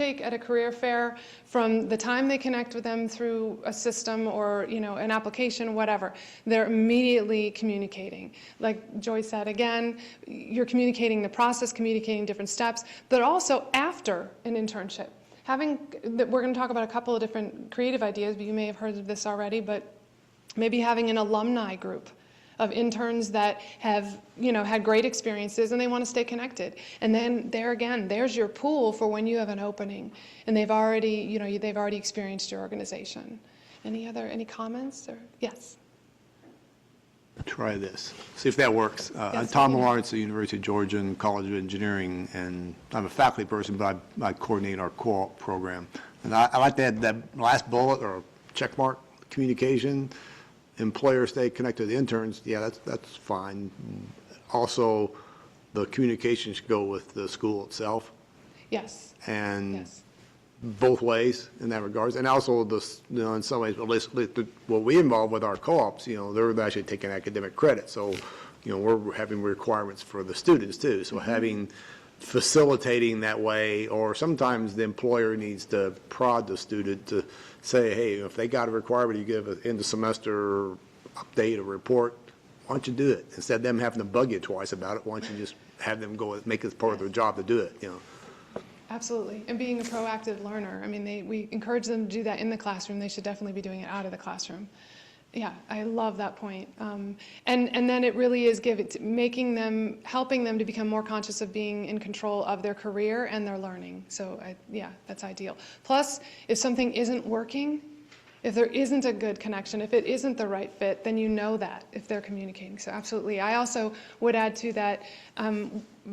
take at a career fair from the time they connect with them through a system or an application, whatever, they're immediately communicating. Like Joy said, again, you're communicating the process, communicating different steps, but also after an internship. We're going to talk about a couple of different creative ideas, but you may have heard of this already, but maybe having an alumni group of interns that have had great experiences and they want to stay connected. And then there again, there's your pool for when you have an opening and they've already experienced your organization. Any comments? Or yes? Try this. See if that works. Yes, Tom Lawrence at the University of Georgia and College of Engineering, and I'm a faculty person, but I coordinate our co-op program. And I like to add that last bullet or check mark, communication. Employers stay connected to the interns, yeah, that's fine. Also, the communication should go with the school itself. Yes. And yes. Both ways in that regards. And also, in some ways, at least what we involve with our co-ops, they're actually taking academic credit. So, we're having requirements for the students too. So facilitating that way, or sometimes the employer needs to prod the student to say, hey, if they got a requirement, you give an end of semester update or report, why don't you do it? Instead of them having to bug you twice about it, why don't you just have them go and make it part of their job to do it, Absolutely, and being a proactive learner. I mean, we encourage them to do that in the classroom. They should definitely be doing it out of the classroom. Yeah, I love that point. And then it really is helping them to become more conscious of being in control of their career and their learning. So yeah, that's ideal. Plus, if something isn't working, if there isn't a good connection, if it isn't the right fit, then you know that if they're communicating. So absolutely. I also would add to that,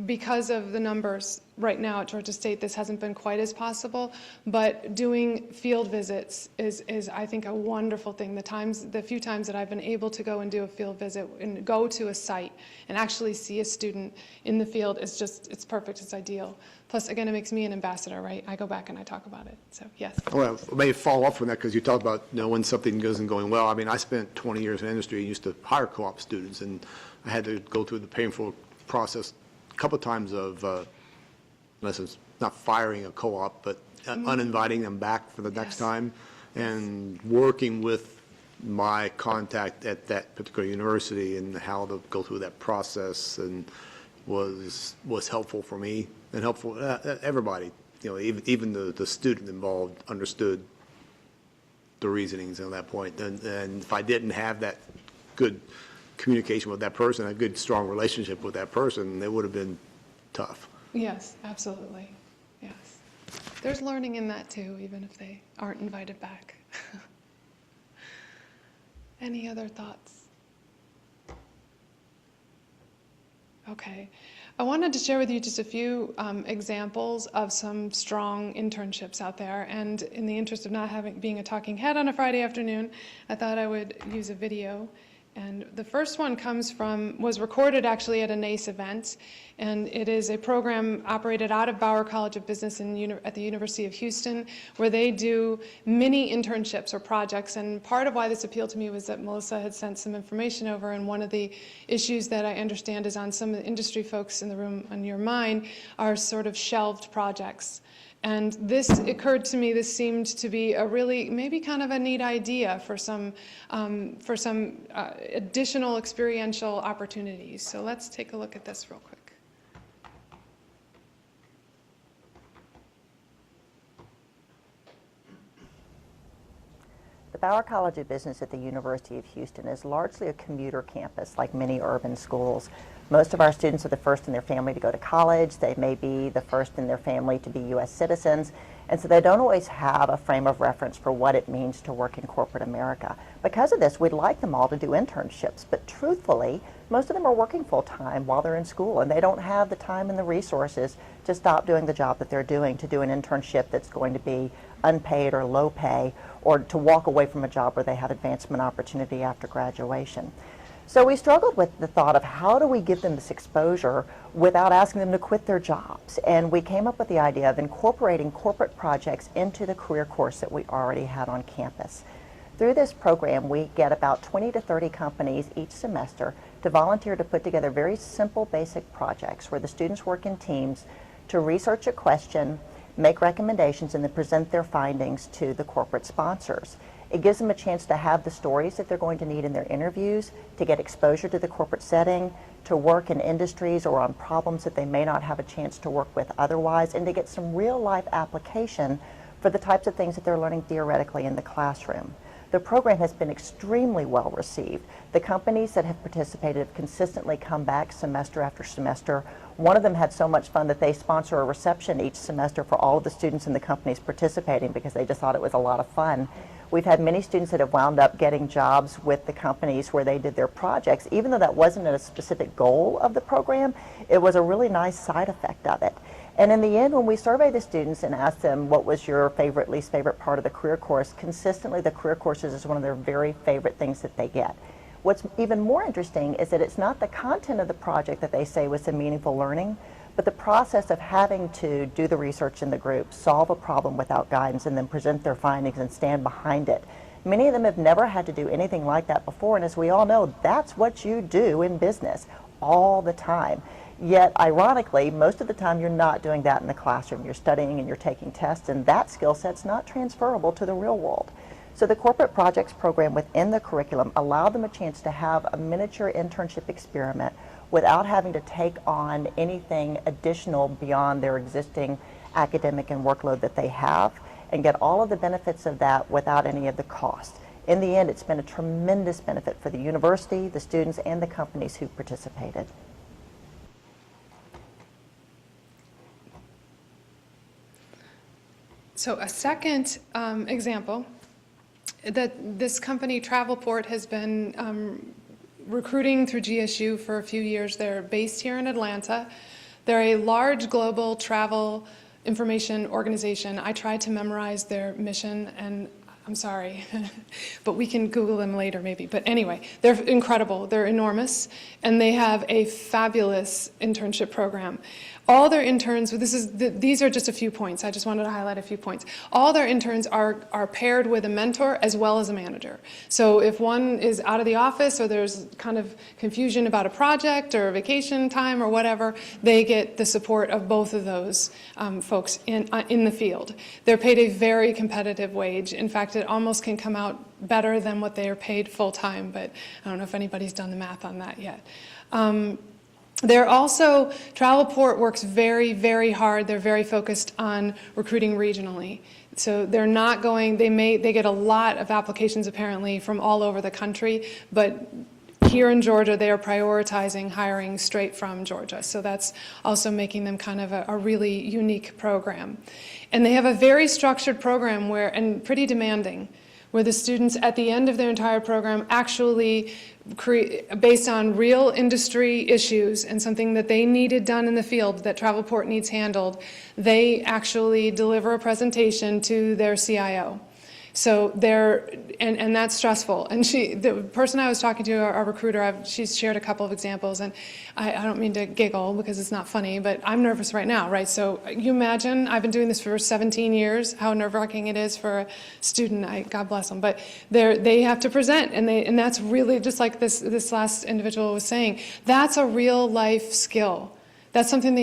because of the numbers right now at Georgia State, this hasn't been quite as possible, but doing field visits is I think a wonderful thing. The few times that I've been able to go and do a field visit and go to a site and actually see a student in the field it's perfect, it's ideal. Plus, again, it makes me an ambassador, right? I go back and I talk about it, so yes. Well, maybe follow up from that, because you talked about when something isn't going well. I mean, I spent 20 years in the industry and used to hire co-op students, and I had to go through the painful process a couple of times of, unless it's not firing a co-op, but uninviting them back for the next time, and working with my contact at that particular university and how to go through that process, and was helpful for me and helpful everybody. Even the student involved understood the reasonings at that point. And if I didn't have that good communication with that person, a good strong relationship with that person, it would have been tough. Yes, absolutely. Yes. There's learning in that too, even if they aren't invited back. Any other thoughts? Okay. I wanted to share with you just a few examples of some strong internships out there, and in the interest of not being a talking head on a Friday afternoon, I thought I would use a video. And the first one was recorded actually at a NACE event, and it is a program operated out of Bauer College of Business at the University of Houston, where they do mini internships or projects. And part of why this appealed to me was that Melissa had sent some information over, and one of the issues that I understand is on some of the industry folks in the room on your mind are sort of shelved projects. And this occurred to me, this seemed to be a really, maybe kind of a neat idea for some additional experiential opportunities. So let's take a look at this real quick. The Bauer College of Business at the University of Houston is largely a commuter campus, like many urban schools. Most of our students are the first in their family to go to college. They may be the first in their family to be U.S. citizens, and so they don't always have a frame of reference for what it means to work in corporate America. Because of this, we'd like them all to do internships, but truthfully, most of them are working full-time while they're in school, and they don't have the time and the resources to stop doing the job that they're doing to do an internship that's going to be unpaid or low pay, or to walk away from a job where they have advancement opportunity after graduation. So we struggled with the thought of how do we give them this exposure without asking them to quit their jobs. And we came up with the idea of incorporating corporate projects into the career course that we already had on campus. Through this program, we get about 20 to 30 companies each semester to volunteer to put together very simple, basic projects where the students work in teams to research a question, make recommendations, and then present their findings to the corporate sponsors. It gives them a chance to have the stories that they're going to need in their interviews, to get exposure to the corporate setting, to work in industries or on problems that they may not have a chance to work with otherwise, and to get some real-life application for the types of things that they're learning theoretically in the classroom. The program has been extremely well received. The companies that have participated have consistently come back semester after semester. One of them had so much fun that they sponsor a reception each semester for all of the students in the companies participating because they just thought it was a lot of fun. We've had many students that have wound up getting jobs with the companies where they did their projects. Even though that wasn't a specific goal of the program, it was a really nice side effect of it. And in the end, when we survey the students and ask them what was your favorite, least favorite part of the career course, consistently the career courses is one of their very favorite things that they get. What's even more interesting is that it's not the content of the project that they say was the meaningful learning, but the process of having to do the research in the group, solve a problem without guidance, and then present their findings and stand behind it. Many of them have never had to do anything like that before, and as we all know, that's what you do in business all the time. Yet, ironically, most of the time you're not doing that in the classroom. You're studying and you're taking tests, and that skill set's not transferable to the real world. So the Corporate Projects program within the curriculum allowed them a chance to have a miniature internship experiment without having to take on anything additional beyond their existing academic and workload that they have, and get all of the benefits of that without any of the cost. In the end, it's been a tremendous benefit for the university, the students, and the companies who participated. So a second example, that this company, Travelport, has been recruiting through GSU for a few years. They're based here in Atlanta. They're a large global travel information organization. I tried to memorize their mission, and I'm sorry, but we can Google them later maybe. But anyway, they're incredible. They're enormous, and they have a fabulous internship program. All their interns, these are just a few points. I just wanted to highlight a few points. All their interns are paired with a mentor as well as a manager. So if one is out of the office or there's kind of confusion about a project or vacation time or whatever, they get the support of both of those folks in the field. They're paid a very competitive wage. In fact, it almost can come out better than what they are paid full-time, but I don't know if anybody's done the math on that yet. They're also, Travelport works very, very hard. They're very focused on recruiting regionally. So they're not going, they get a lot of applications apparently from all over the country, but here in Georgia, they are prioritizing hiring straight from Georgia. So that's also making them kind of a really unique program. And they have a very structured program and pretty demanding, where the students at the end of their entire program actually based on real industry issues and something that they needed done in the field that Travelport needs handled, they actually deliver a presentation to their CIO. So and that's stressful. And the person I was talking to, our recruiter, she's shared a couple of examples, and I don't mean to giggle because it's not funny, but I'm nervous right now, right? So you imagine, I've been doing this for 17 years, how nerve-wracking it is for a student, God bless them, but they have to present, and that's really, just like this last individual was saying, that's a real life skill. That's something they